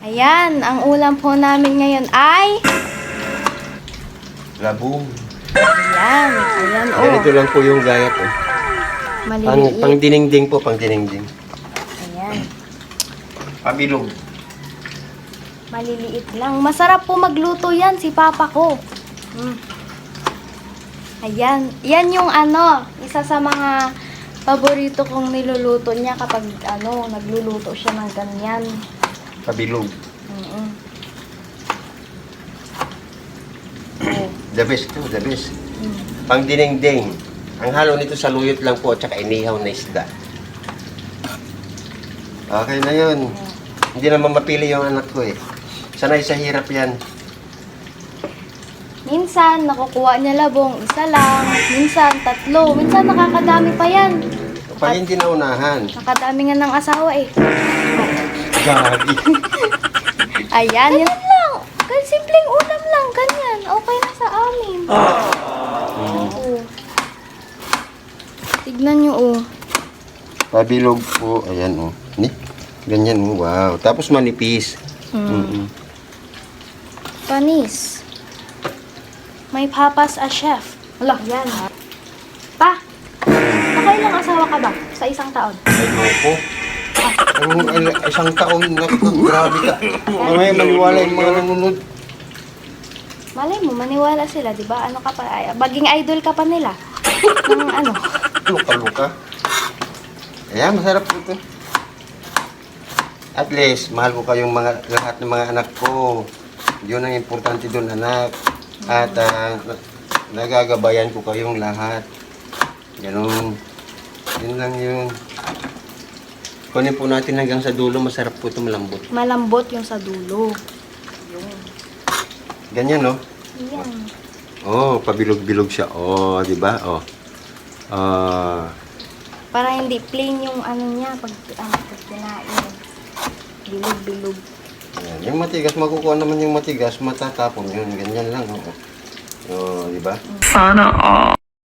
Ayan, ang ulam po namin ngayon ay... Labong. Ayan, ayan o. Ganito lang po yung gayat. Maliliit. Pang dinengding po, pang dinengding. Ayan, Pabilog. maliliit lang. Masarap po magluto yan si Papa ko. Ayan, yan yung ano, isa sa mga paborito kong niluluto niya kapag ano, nagluluto siya ng ganyan. Pabilog. Mm-mm. The best to, the best. Mm. Pang dinengding. Ang halo nito sa luyot lang po at saka inihaw na isda. Okay na yun. Hindi naman mapili yung anak ko eh. Sanay sa hirap yan. Minsan, nakukuha niya labong, isa lang. Minsan, tatlo. Minsan, nakakadami pa yan. Pag hindi naunahan. Nakadami nga ng asawa eh. Gagi. Ayan, yan lang. Simpleng ulam lang, ganyan. Okay na sa amin. Oo. Tignan nyo, oh. Pabilog po. Ayan o. Ni? Ganyan o. Wow. Tapos manipis. Panis. May papas a chef. Wala, yan ha. Pa, nakailang asawa ka ba sa isang taon? Ayoko. Isang taon na grabe ka. Mamaya maniwala yung mga nanonood. Malay mo, maniwala sila, di ba? Ano ka pa, baging idol ka pa nila. Ng ano. Luka-luka. Ayan, masarap po ito. At least, mahal ko kayong lahat ng mga anak ko. Yun ang importante doon, anak. At nagagabayan ko kayong lahat. Ganun. Yun lang yun. Kunin po natin hanggang sa dulo, masarap po ito, malambot. Malambot yung sa dulo. Yun. Ganyan, no? Yan. Oh, pabilog-bilog siya. Oh, di ba? Oh. Para hindi plain yung ano niya pag kinain. Bilog-bilog. Ayan. Yung matigas, makukuha naman yung matigas, matatapon yun. Ganyan lang, oh. Oh, di ba? Sana all.